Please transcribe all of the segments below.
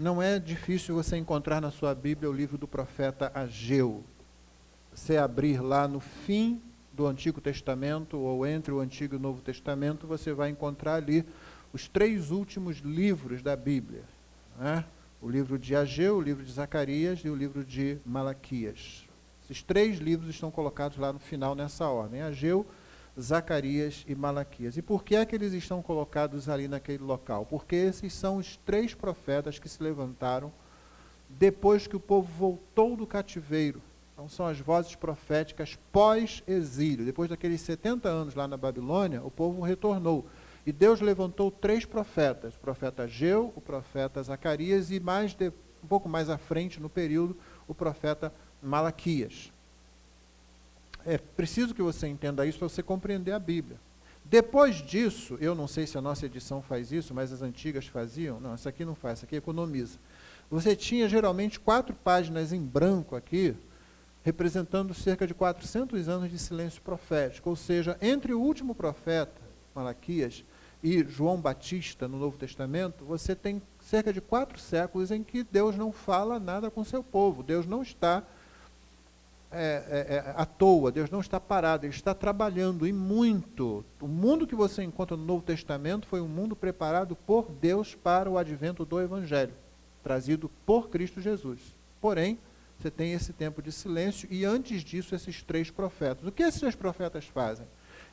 não é difícil você encontrar na sua Bíblia o livro do profeta Ageu. Você abrir lá no fim do Antigo Testamento, ou entre o Antigo e o Novo Testamento, você vai encontrar ali os 3 últimos livros da Bíblia, né? O livro de Ageu, o livro de Zacarias e o livro de Malaquias. Esses 3 livros estão colocados lá no final, nessa ordem: Ageu, Zacarias e Malaquias. E por que é que eles estão colocados ali naquele local? Porque esses são os 3 profetas que se levantaram depois que o povo voltou do cativeiro. Então são as vozes proféticas pós-exílio. Depois daqueles 70 anos lá na Babilônia, o povo retornou. E Deus levantou 3 profetas: o profeta Ageu, o profeta Zacarias e um pouco mais à frente no período, o profeta Malaquias. É preciso que você entenda isso para você compreender a Bíblia. Depois disso, eu não sei se a nossa edição faz isso, mas as antigas faziam. Não, essa aqui não faz, essa aqui economiza. Você tinha geralmente 4 páginas em branco aqui, representando cerca de 400 anos de silêncio profético. Ou seja, entre o último profeta, Malaquias, e João Batista, no Novo Testamento, você tem cerca de 4 séculos em que Deus não fala nada com seu povo. Deus não está à toa, Deus não está parado, Ele está trabalhando, e muito. O mundo que você encontra no Novo Testamento foi um mundo preparado por Deus para o advento do Evangelho, trazido por Cristo Jesus. Porém, você tem esse tempo de silêncio, e antes disso, esses 3 profetas. O que esses 3 profetas fazem?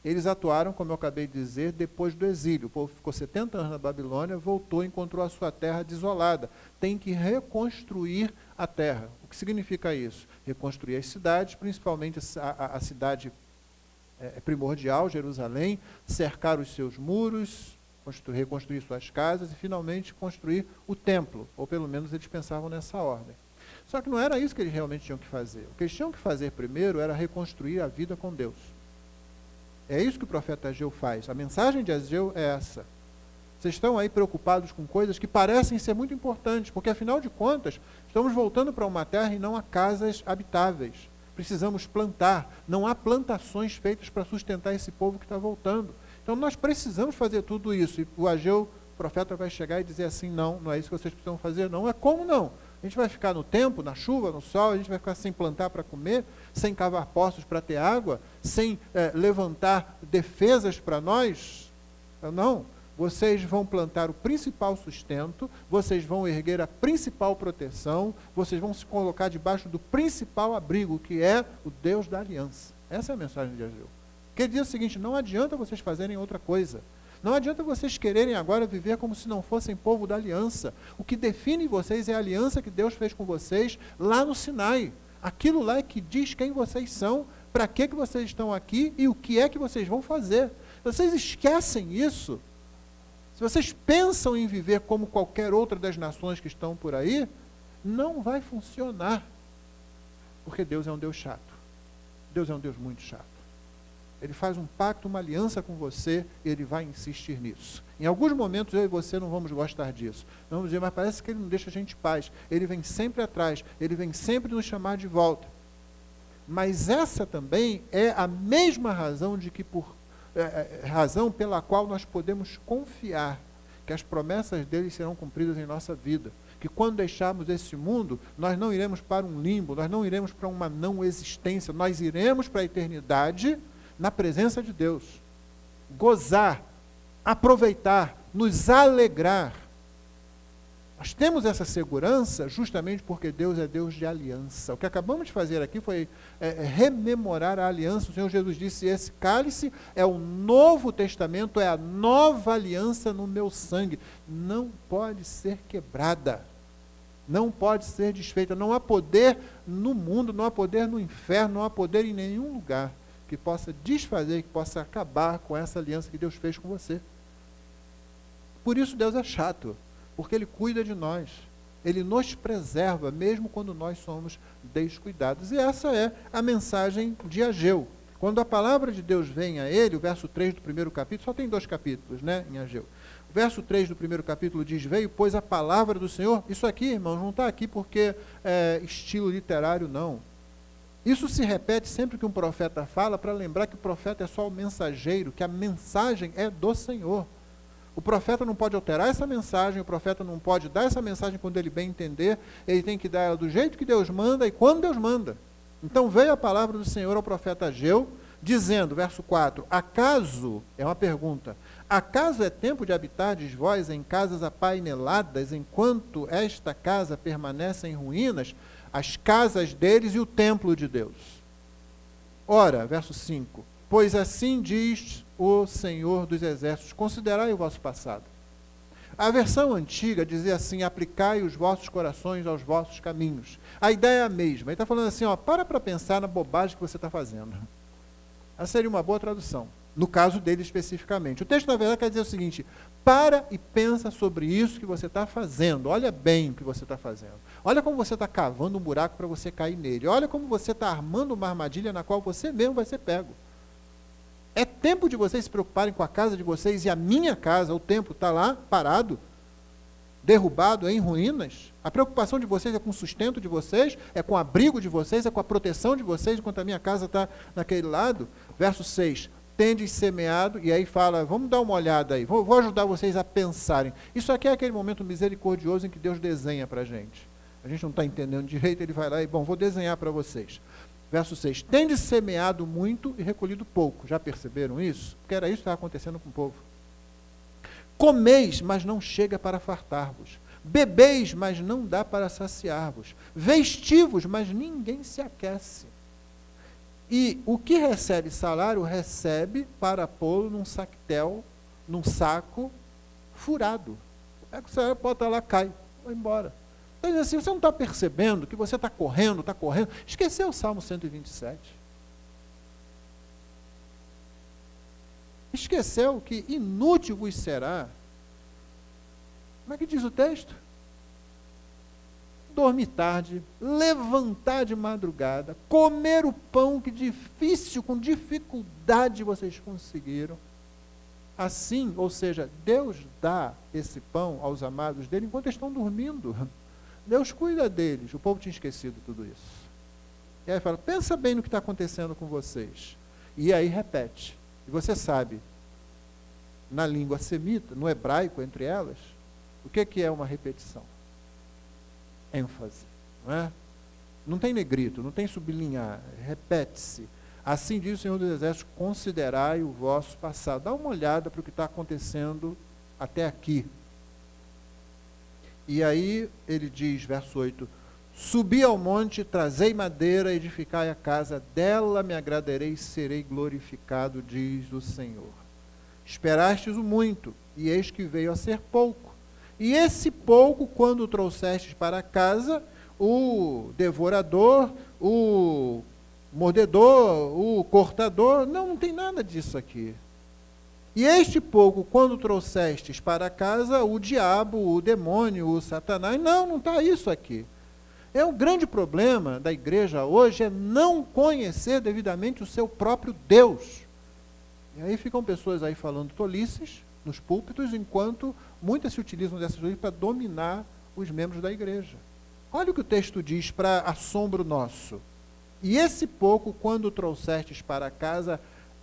Eles atuaram, como eu acabei de dizer, depois do exílio. O povo ficou 70 anos na Babilônia, voltou e encontrou a sua terra desolada. Tem que reconstruir a terra. O que significa isso? Reconstruir as cidades, principalmente a cidade primordial, Jerusalém, cercar os seus muros, reconstruir suas casas e, finalmente, construir o templo. Ou, pelo menos, eles pensavam nessa ordem. Só que não era isso que eles realmente tinham que fazer. O que eles tinham que fazer primeiro era reconstruir a vida com Deus. É isso que o profeta Ageu faz. A mensagem de Ageu é essa. Vocês estão aí preocupados com coisas que parecem ser muito importantes, porque, afinal de contas, estamos voltando para uma terra e não a casas habitáveis. Precisamos plantar. Não há plantações feitas para sustentar esse povo que está voltando. Então, nós precisamos fazer tudo isso. E o Ageu, o profeta, vai chegar e dizer assim: não, não é isso que vocês precisam fazer, não. É como não? A gente vai ficar no tempo, na chuva, no sol, a gente vai ficar sem plantar para comer, sem cavar poços para ter água, sem levantar defesas para nós? Não. Vocês vão plantar o principal sustento, vocês vão erguer a principal proteção, vocês vão se colocar debaixo do principal abrigo, que é o Deus da aliança. Essa é a mensagem de Ageu. Que diz o seguinte: não adianta vocês fazerem outra coisa. Não adianta vocês quererem agora viver como se não fossem povo da aliança. O que define vocês é a aliança que Deus fez com vocês lá no Sinai. Aquilo lá é que diz quem vocês são, para que vocês estão aqui e o que é que vocês vão fazer. Se vocês esquecem isso, se vocês pensam em viver como qualquer outra das nações que estão por aí, não vai funcionar. Porque Deus é um Deus chato. Deus é um Deus muito chato. Ele faz um pacto, uma aliança com você, e Ele vai insistir nisso. Em alguns momentos eu e você não vamos gostar disso. Vamos dizer: mas parece que Ele não deixa a gente em paz. Ele vem sempre atrás, Ele vem sempre nos chamar de volta. Mas essa também é a mesma razão razão pela qual nós podemos confiar que as promessas dele serão cumpridas em nossa vida. Que quando deixarmos esse mundo, nós não iremos para um limbo, nós não iremos para uma não existência, nós iremos para a eternidade na presença de Deus. Gozar, aproveitar, nos alegrar. Nós temos essa segurança justamente porque Deus é Deus de aliança. O que acabamos de fazer aqui foi rememorar a aliança. O Senhor Jesus disse: esse cálice é o novo testamento, é a nova aliança no meu sangue. Não pode ser quebrada. Não pode ser desfeita. Não há poder no mundo, não há poder no inferno, não há poder em nenhum lugar que possa desfazer, que possa acabar com essa aliança que Deus fez com você. Por isso Deus é chato, porque Ele cuida de nós. Ele nos preserva, mesmo quando nós somos descuidados. E essa é a mensagem de Ageu. Quando a palavra de Deus vem a ele, o verso 3 do primeiro capítulo, só tem 2 capítulos, né, em Ageu. O verso 3 do primeiro capítulo diz: veio, pois, a palavra do Senhor. Isso aqui, irmãos, não está aqui porque é estilo literário, não. Isso se repete sempre que um profeta fala, para lembrar que o profeta é só o mensageiro, que a mensagem é do Senhor. O profeta não pode alterar essa mensagem, o profeta não pode dar essa mensagem quando ele bem entender, ele tem que dar ela do jeito que Deus manda e quando Deus manda. Então veio a palavra do Senhor ao profeta Ageu, dizendo, verso 4, acaso, é uma pergunta, acaso é tempo de habitardes vós em casas apaineladas, enquanto esta casa permanece em ruínas, as casas deles e o templo de Deus? Ora, verso 5, pois assim diz o Senhor dos Exércitos, considerai o vosso passado. A versão antiga dizia assim, aplicai os vossos corações aos vossos caminhos. A ideia é a mesma. Ele está falando assim, ó, para pensar na bobagem que você está fazendo. Essa seria uma boa tradução, no caso dele especificamente. O texto, na verdade, quer dizer o seguinte, para e pensa sobre isso que você está fazendo. Olha bem o que você está fazendo. Olha como você está cavando um buraco para você cair nele. Olha como você está armando uma armadilha na qual você mesmo vai ser pego. É tempo de vocês se preocuparem com a casa de vocês e a minha casa, o templo está lá, parado, derrubado, em ruínas. A preocupação de vocês é com o sustento de vocês, é com o abrigo de vocês, é com a proteção de vocês, enquanto a minha casa está naquele lado. Verso 6, tendes semeado, e aí fala, vamos dar uma olhada aí, vou ajudar vocês a pensarem. Isso aqui é aquele momento misericordioso em que Deus desenha para a gente. A gente não está entendendo direito, ele vai lá e, bom, vou desenhar para vocês. Verso 6, tendes semeado muito e recolhido pouco. Já perceberam isso? Porque era isso que estava acontecendo com o povo. Comeis, mas não chega para fartar-vos. Bebeis, mas não dá para saciar-vos. Vestivos, mas ninguém se aquece. E o que recebe salário, recebe para pô-lo num sactel, num saco furado. É que o salário bota lá, cai, vai embora. Então, assim, você não está percebendo que você está correndo. Esqueceu o Salmo 127. Esqueceu que inútil vos será. Como é que diz o texto? Dormir tarde, levantar de madrugada, comer o pão que com dificuldade vocês conseguiram. Assim, ou seja, Deus dá esse pão aos amados dele enquanto eles estão dormindo. Deus cuida deles. O povo tinha esquecido tudo isso. E aí fala, pensa bem no que está acontecendo com vocês. E aí repete. E você sabe, na língua semita, no hebraico, entre elas, o que é uma repetição? ênfase, não é? Não tem negrito, não tem sublinhar, repete-se. Assim diz o Senhor dos Exércitos, considerai o vosso passado. Dá uma olhada para o que está acontecendo até aqui. E aí ele diz, verso 8, subi ao monte, trazei madeira, edificai a casa, dela me agradarei e serei glorificado, diz o Senhor. Esperastes o muito, e eis que veio a ser pouco. E esse pouco, quando o trouxestes para casa, o devorador, o mordedor, o cortador, não tem nada disso aqui. E este pouco, quando trouxestes para casa, o diabo, o demônio, o Satanás, não está isso aqui. É o grande problema da igreja hoje, é não conhecer devidamente o seu próprio Deus. E aí ficam pessoas aí falando tolices nos púlpitos, enquanto muitas se utilizam dessas coisas para dominar os membros da igreja. Olha o que o texto diz para assombro nosso. E esse pouco, quando trouxestes para casa,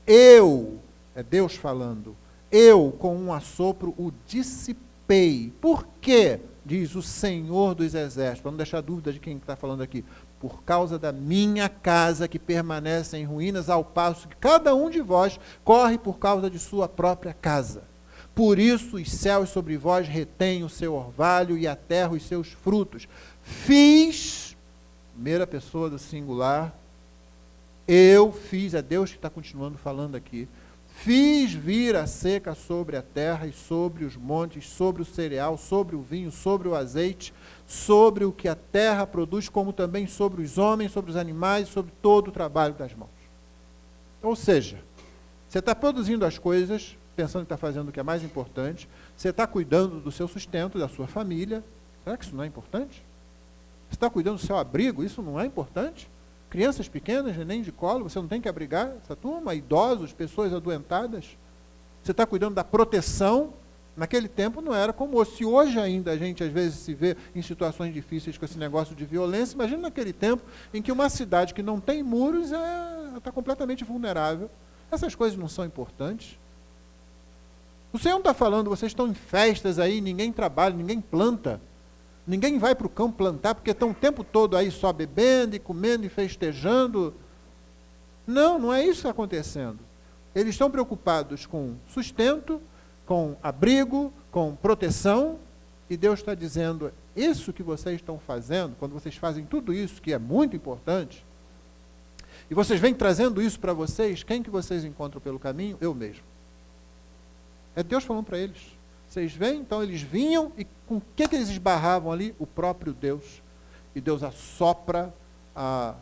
eu, é Deus falando, eu com um assopro o dissipei. Por quê? Diz o Senhor dos Exércitos, para não deixar dúvida de quem está falando aqui. Por causa da minha casa que permanece em ruínas, ao passo que cada um de vós corre por causa de sua própria casa. Por isso os céus sobre vós retêm o seu orvalho e a terra os seus frutos. Fiz, primeira pessoa do singular, eu fiz, é Deus que está continuando falando aqui, fiz vir a seca sobre a terra e sobre os montes, sobre o cereal, sobre o vinho, sobre o azeite, sobre o que a terra produz, como também sobre os homens, sobre os animais, sobre todo o trabalho das mãos. Ou seja, você está produzindo as coisas, pensando que está fazendo o que é mais importante, você está cuidando do seu sustento, da sua família. Será que isso não é importante? Você está cuidando do seu abrigo, isso não é importante? Crianças pequenas, nem de colo, você não tem que abrigar essa turma, idosos, pessoas adoentadas. Você está cuidando da proteção. Naquele tempo não era como hoje. Se hoje ainda a gente às vezes se vê em situações difíceis com esse negócio de violência, imagina naquele tempo em que uma cidade que não tem muros está completamente vulnerável. Essas coisas não são importantes. O Senhor não está falando, vocês estão em festas aí, ninguém trabalha, ninguém planta. Ninguém vai para o campo plantar, porque estão o tempo todo aí só bebendo e comendo e festejando. Não, não é isso que está acontecendo. Eles estão preocupados com sustento, com abrigo, com proteção, e Deus está dizendo, isso que vocês estão fazendo, quando vocês fazem tudo isso, que é muito importante, e vocês vêm trazendo isso para vocês, quem que vocês encontram pelo caminho? Eu mesmo. É Deus falando para eles. Vocês veem? Então eles vinham, e com o que eles esbarravam ali? O próprio Deus. E Deus assopra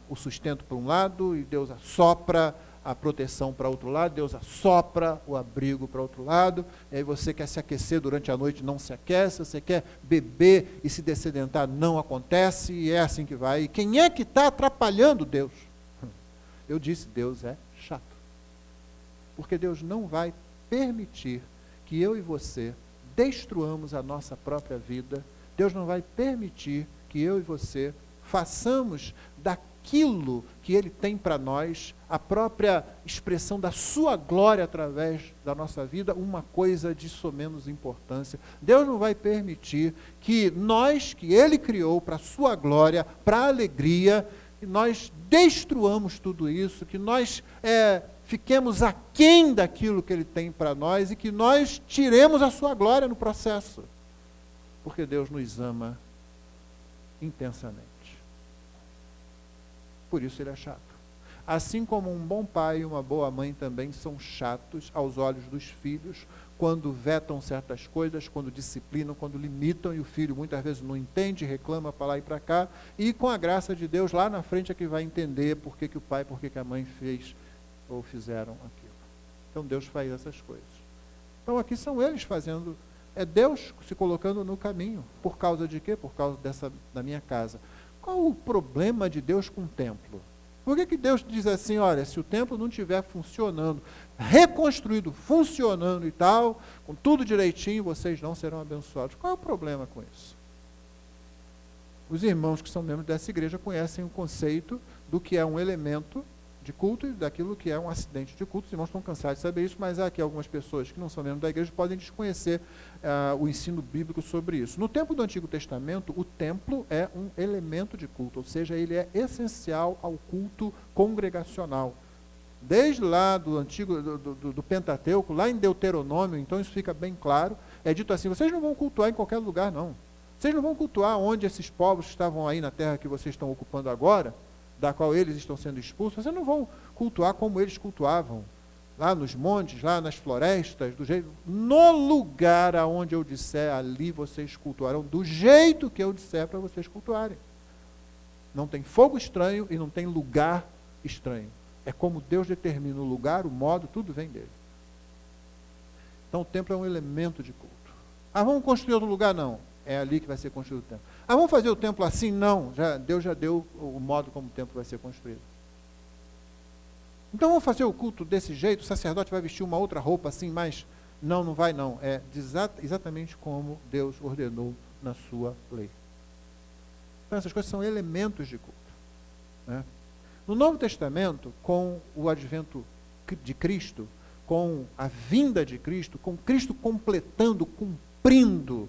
o sustento para um lado, e Deus assopra a proteção para outro lado, Deus assopra o abrigo para outro lado, e aí você quer se aquecer durante a noite, não se aquece, você quer beber e se dessedentar, não acontece, e é assim que vai. E quem é que está atrapalhando Deus? Eu disse, Deus é chato. Porque Deus não vai permitir que eu e você destruamos a nossa própria vida. Deus não vai permitir que eu e você façamos daquilo que Ele tem para nós, a própria expressão da sua glória através da nossa vida, uma coisa de somenos importância. Deus não vai permitir que nós, que Ele criou para a sua glória, para a alegria, que nós destruamos tudo isso, que nós fiquemos aquém daquilo que Ele tem para nós e que nós tiremos a sua glória no processo. Porque Deus nos ama intensamente. Por isso Ele é chato. Assim como um bom pai e uma boa mãe também são chatos aos olhos dos filhos, quando vetam certas coisas, quando disciplinam, quando limitam, e o filho muitas vezes não entende, reclama para lá e para cá, e com a graça de Deus, lá na frente é que vai entender por que o pai, por que a mãe fez ou fizeram aquilo. Então Deus faz essas coisas. Então aqui são eles fazendo, é Deus se colocando no caminho. Por causa de quê? Por causa da minha casa. Qual o problema de Deus com o templo? Por que Deus diz assim, olha, se o templo não estiver funcionando, reconstruído, funcionando e tal, com tudo direitinho, vocês não serão abençoados? Qual é o problema com isso? Os irmãos que são membros dessa igreja conhecem o conceito do que é um elemento de culto e daquilo que é um acidente de culto. Os irmãos estão cansados de saber isso, mas há aqui algumas pessoas que não são membros da igreja podem desconhecer o ensino bíblico sobre isso. No tempo do Antigo Testamento, o templo é um elemento de culto, ou seja, ele é essencial ao culto congregacional. Desde lá do antigo, do Pentateuco, lá em Deuteronômio, então isso fica bem claro, é dito assim, vocês não vão cultuar em qualquer lugar, não. Vocês não vão cultuar onde esses povos que estavam aí na terra que vocês estão ocupando agora, da qual eles estão sendo expulsos, vocês não vão cultuar como eles cultuavam, lá nos montes, lá nas florestas, no lugar aonde eu disser, ali vocês cultuarão, do jeito que eu disser para vocês cultuarem. Não tem fogo estranho e não tem lugar estranho. É como Deus determina o lugar, o modo, tudo vem dele. Então o templo é um elemento de culto. Ah, vamos construir outro lugar? Não. É ali que vai ser construído o templo. Ah, vamos fazer o templo assim? Não. Deus já deu o modo como o templo vai ser construído. Então vamos fazer o culto desse jeito? O sacerdote vai vestir uma outra roupa assim, mas não vai não. É exatamente como Deus ordenou na sua lei. Então essas coisas são elementos de culto. Né? No Novo Testamento, com o advento de Cristo, com a vinda de Cristo, com Cristo completando, cumprindo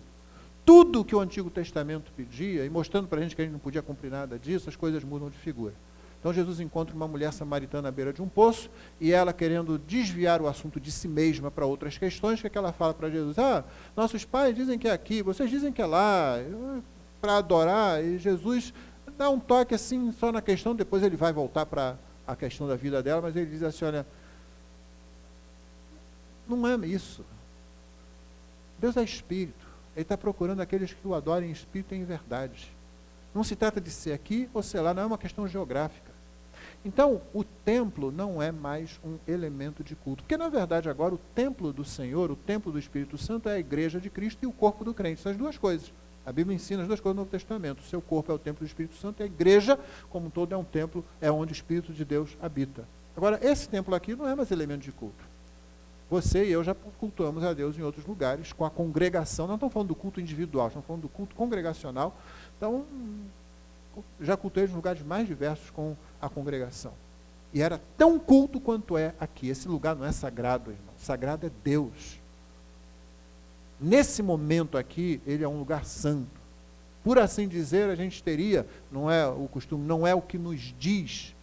tudo que o Antigo Testamento pedia, e mostrando para a gente que a gente não podia cumprir nada disso, as coisas mudam de figura. Então Jesus encontra uma mulher samaritana à beira de um poço, e ela querendo desviar o assunto de si mesma para outras questões, que ela fala para Jesus, nossos pais dizem que é aqui, vocês dizem que é lá, para adorar, e Jesus dá um toque assim, só na questão, depois ele vai voltar para a questão da vida dela, mas ele diz assim, olha, não é isso. Deus é Espírito. Ele está procurando aqueles que o adorem em espírito e em verdade. Não se trata de ser aqui ou ser lá, não é uma questão geográfica. Então, o templo não é mais um elemento de culto. Porque, na verdade, agora o templo do Senhor, o templo do Espírito Santo, é a igreja de Cristo e o corpo do crente. São as duas coisas. A Bíblia ensina as duas coisas no Novo Testamento. O seu corpo é o templo do Espírito Santo e a igreja, como um todo, é um templo, é onde o Espírito de Deus habita. Agora, esse templo aqui não é mais elemento de culto. Você e eu já cultuamos a Deus em outros lugares, com a congregação. Não estamos falando do culto individual, estamos falando do culto congregacional. Então, já cultuei nos lugares mais diversos com a congregação. E era tão culto quanto é aqui. Esse lugar não é sagrado, irmão. Sagrado é Deus. Nesse momento aqui, ele é um lugar santo. Por assim dizer, a gente teria, não é o costume, não é o que nos diz,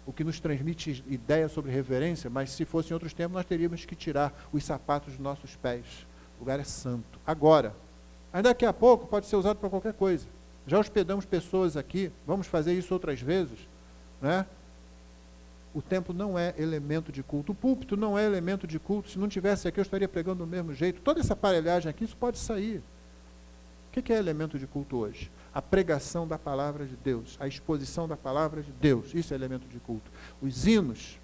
o que nos transmite ideia sobre reverência, mas se fosse em outros tempos, nós teríamos que tirar os sapatos dos nossos pés. O lugar é santo. Agora, ainda daqui a pouco, pode ser usado para qualquer coisa. Já hospedamos pessoas aqui, vamos fazer isso outras vezes, né? O templo não é elemento de culto. O púlpito não é elemento de culto. Se não tivesse aqui, eu estaria pregando do mesmo jeito. Toda essa aparelhagem aqui, isso pode sair. O que é elemento de culto hoje? A pregação da palavra de Deus, a exposição da palavra de Deus, isso é elemento de culto. Os hinos,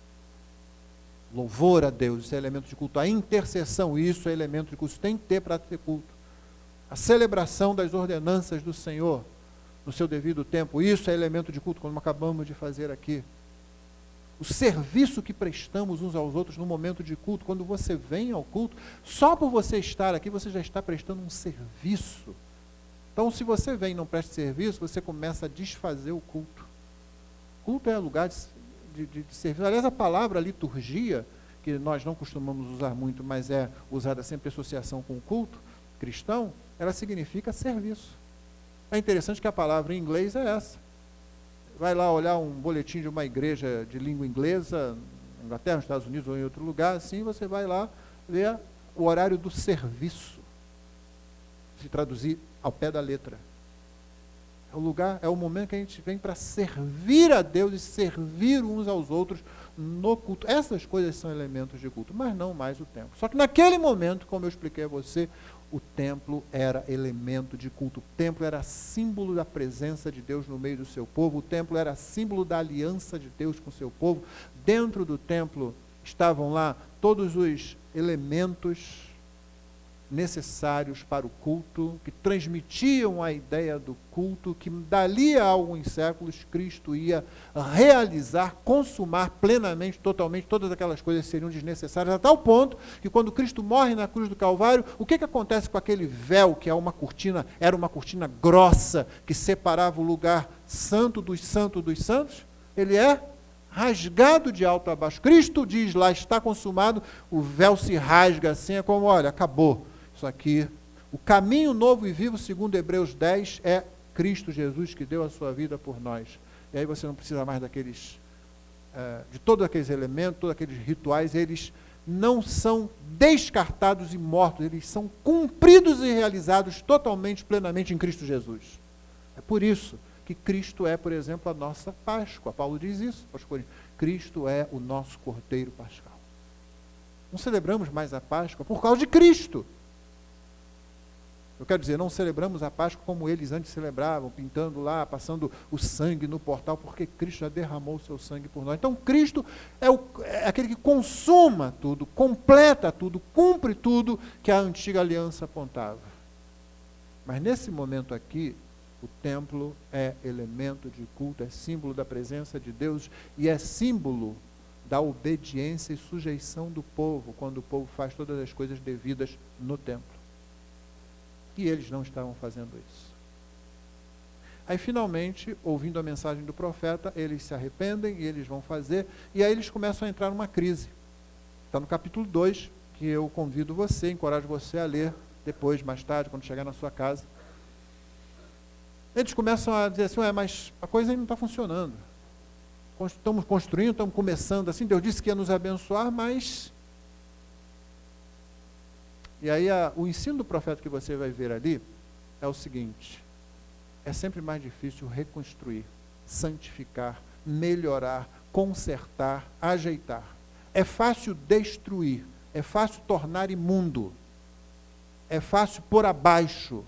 louvor a Deus, isso é elemento de culto. A intercessão, isso é elemento de culto. Isso tem que ter para ter culto. A celebração das ordenanças do Senhor, no seu devido tempo, isso é elemento de culto, como acabamos de fazer aqui. O serviço que prestamos uns aos outros no momento de culto, quando você vem ao culto, só por você estar aqui, você já está prestando um serviço. Então, se você vem e não presta serviço, você começa a desfazer o culto. Culto é lugar de serviço. Aliás, a palavra liturgia, que nós não costumamos usar muito, mas é usada sempre em associação com o culto cristão, ela significa serviço. É interessante que a palavra em inglês é essa. Vai lá olhar um boletim de uma igreja de língua inglesa, na Inglaterra, nos Estados Unidos ou em outro lugar, assim você vai lá ver o horário do serviço. Se traduzir ao pé da letra. É o lugar, é o momento que a gente vem para servir a Deus e servir uns aos outros no culto. Essas coisas são elementos de culto, mas não mais o templo. Só que naquele momento, como eu expliquei a você, o templo era elemento de culto. O templo era símbolo da presença de Deus no meio do seu povo. O templo era símbolo da aliança de Deus com o seu povo. Dentro do templo estavam lá todos os elementos necessários para o culto, que transmitiam a ideia do culto, que dali a alguns séculos Cristo ia realizar, consumar plenamente, totalmente, todas aquelas coisas seriam desnecessárias, a tal ponto que quando Cristo morre na cruz do Calvário, o que acontece com aquele véu, que é uma cortina, era uma cortina grossa, que separava o lugar santo dos santos? Ele é rasgado de alto a baixo. Cristo diz lá, está consumado, o véu se rasga assim, é como, olha, acabou. Isso aqui, o caminho novo e vivo, segundo Hebreus 10, é Cristo Jesus que deu a sua vida por nós. E aí você não precisa mais de todos aqueles elementos, todos aqueles rituais, eles não são descartados e mortos, eles são cumpridos e realizados totalmente, plenamente em Cristo Jesus. É por isso que Cristo é, por exemplo, a nossa Páscoa. Paulo diz isso, Cristo é o nosso Cordeiro Pascal. Não celebramos mais a Páscoa por causa de Cristo. Eu quero dizer, não celebramos a Páscoa como eles antes celebravam, pintando lá, passando o sangue no portal, porque Cristo já derramou o seu sangue por nós. Então, Cristo é aquele que consuma tudo, completa tudo, cumpre tudo que a antiga aliança apontava. Mas nesse momento aqui, o templo é elemento de culto, é símbolo da presença de Deus e é símbolo da obediência e sujeição do povo, quando o povo faz todas as coisas devidas no templo. E eles não estavam fazendo isso. Aí, finalmente, ouvindo a mensagem do profeta, eles se arrependem e eles vão fazer, e aí eles começam a entrar numa crise. Está no capítulo 2, que eu convido você, encorajo você a ler depois, mais tarde, quando chegar na sua casa. Eles começam a dizer assim, mas a coisa aí não está funcionando. Estamos construindo, estamos começando assim, Deus disse que ia nos abençoar, mas... E aí o ensino do profeta que você vai ver ali é o seguinte, é sempre mais difícil reconstruir, santificar, melhorar, consertar, ajeitar. É fácil destruir, é fácil tornar imundo, é fácil pôr abaixo,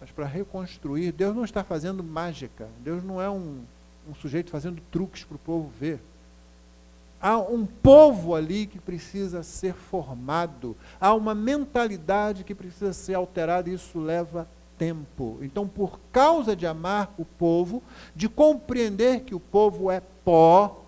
mas para reconstruir, Deus não está fazendo mágica, Deus não é um sujeito fazendo truques para o povo ver. Há um povo ali que precisa ser formado, há uma mentalidade que precisa ser alterada e isso leva tempo. Então, por causa de amar o povo, de compreender que o povo é pó,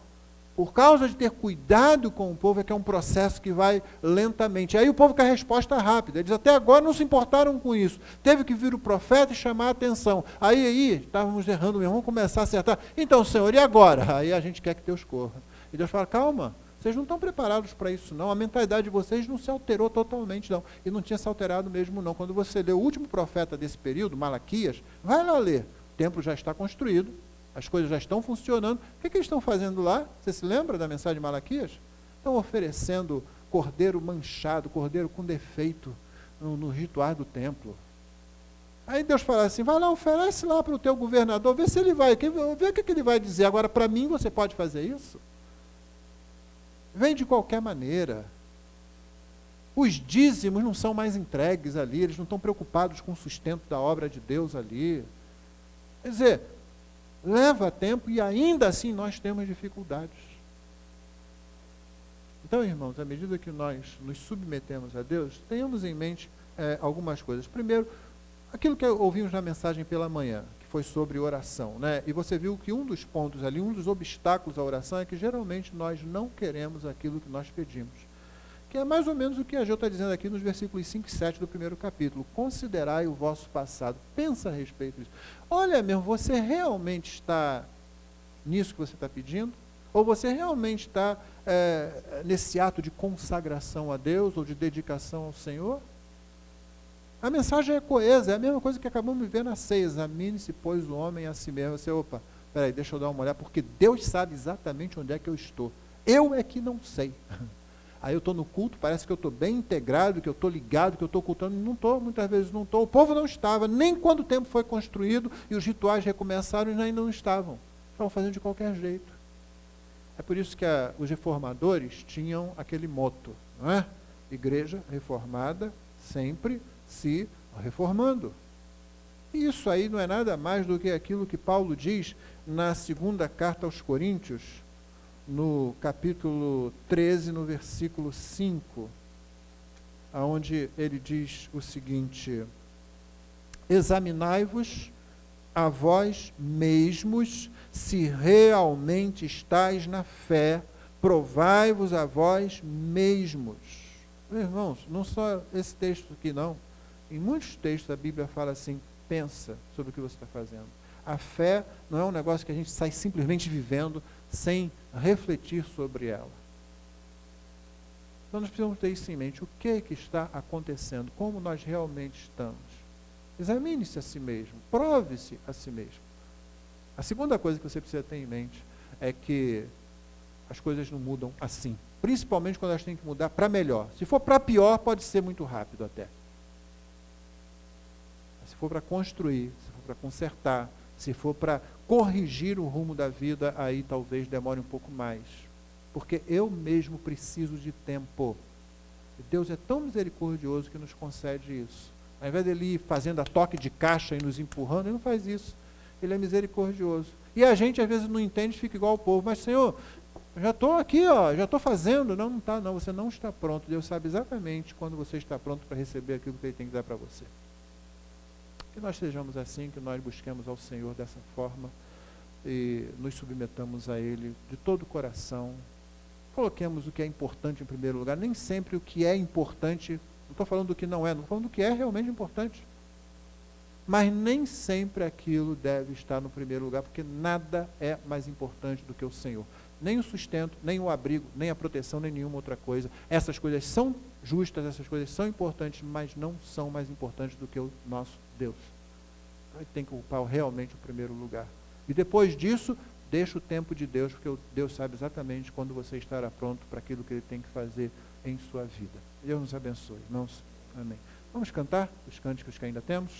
por causa de ter cuidado com o povo, é que é um processo que vai lentamente. Aí o povo quer a resposta rápida. Eles até agora não se importaram com isso. Teve que vir o profeta e chamar a atenção. Aí, estávamos errando mesmo, vamos começar a acertar. Então, Senhor, e agora? Aí a gente quer que Deus corra. E Deus fala, calma, Vocês não estão preparados para isso, não. A mentalidade de vocês não se alterou totalmente, não. E não tinha se alterado mesmo, não. Quando você lê o último profeta desse período, Malaquias, vai lá ler. O templo já está construído, as coisas já estão funcionando. O que eles estão fazendo lá? Você se lembra da mensagem de Malaquias? Estão oferecendo cordeiro manchado, cordeiro com defeito nos rituais do templo. Aí Deus fala assim, vai lá, oferece lá para o teu governador, vê se ele vai, vê o que ele vai dizer. Agora, para mim, você pode fazer isso? Vem de qualquer maneira. Os dízimos não são mais entregues ali, eles não estão preocupados com o sustento da obra de Deus ali. Quer dizer, leva tempo e ainda assim nós temos dificuldades. Então, irmãos, à medida que nós nos submetemos a Deus, tenhamos em mente algumas coisas. Primeiro, aquilo que ouvimos na mensagem pela manhã, que foi sobre oração, né? E você viu que um dos pontos ali, um dos obstáculos à oração é que geralmente nós não queremos aquilo que nós pedimos. Que é mais ou menos o que a Geu está dizendo aqui nos versículos 5 e 7 do primeiro capítulo. Considerai o vosso passado. Pensa a respeito disso. Olha mesmo, você realmente está nisso que você está pedindo? Ou você realmente está nesse ato de consagração a Deus ou de dedicação ao Senhor? A mensagem é coesa, é a mesma coisa que acabamos de ver na ceia. Examine-se, pois, o homem a si mesmo. Você, opa, peraí, deixa eu dar uma olhada, porque Deus sabe exatamente onde é que eu estou. Eu é que não sei. Aí eu estou no culto, parece que eu estou bem integrado, que eu estou ligado, que eu estou cultando. Não estou, muitas vezes não estou. O povo não estava, nem quando o templo foi construído e os rituais recomeçaram, eles ainda não estavam. Estavam fazendo de qualquer jeito. É por isso que os reformadores tinham aquele moto, não é? Igreja reformada sempre se reformando. E isso aí não é nada mais do que aquilo que Paulo diz na segunda carta aos Coríntios, no capítulo 13, no versículo 5, onde ele diz o seguinte: examinai-vos a vós mesmos se realmente estáis na fé, provai-vos a vós mesmos. Meus irmãos, não só esse texto aqui não, em muitos textos a Bíblia fala assim, pensa sobre o que você está fazendo. A fé não é um negócio que a gente sai simplesmente vivendo sem refletir sobre ela. Então nós precisamos ter isso em mente. O que é que está acontecendo? Como nós realmente estamos? Examine-se a si mesmo. Prove-se a si mesmo. A segunda coisa que você precisa ter em mente é que as coisas não mudam assim. Principalmente quando elas têm que mudar para melhor. Se for para pior, pode ser muito rápido até. Se for para construir, se for para consertar, se for para corrigir o rumo da vida, aí talvez demore um pouco mais. Porque eu mesmo preciso de tempo. E Deus é tão misericordioso que nos concede isso. Ao invés dele ir fazendo a toque de caixa e nos empurrando, ele não faz isso. Ele é misericordioso. E a gente às vezes não entende, fica igual ao povo. Mas Senhor, já estou aqui, já estou fazendo. Não está, não. Você não está pronto. Deus sabe exatamente quando você está pronto para receber aquilo que Ele tem que dar para você. Que nós sejamos assim, que nós busquemos ao Senhor dessa forma e nos submetamos a Ele de todo o coração. Coloquemos o que é importante em primeiro lugar. Nem sempre o que é importante, não estou falando do que não é, não estou falando do que é realmente importante. Mas nem sempre aquilo deve estar no primeiro lugar, porque nada é mais importante do que o Senhor. Nem o sustento, nem o abrigo, nem a proteção, nem nenhuma outra coisa. Essas coisas são justas, essas coisas são importantes, mas não são mais importantes do que o nosso Deus. Então, ele tem que ocupar realmente o primeiro lugar. E depois disso, deixa o tempo de Deus, porque Deus sabe exatamente quando você estará pronto para aquilo que Ele tem que fazer em sua vida. Deus nos abençoe, irmãos. Amém. Vamos cantar os cânticos que ainda temos?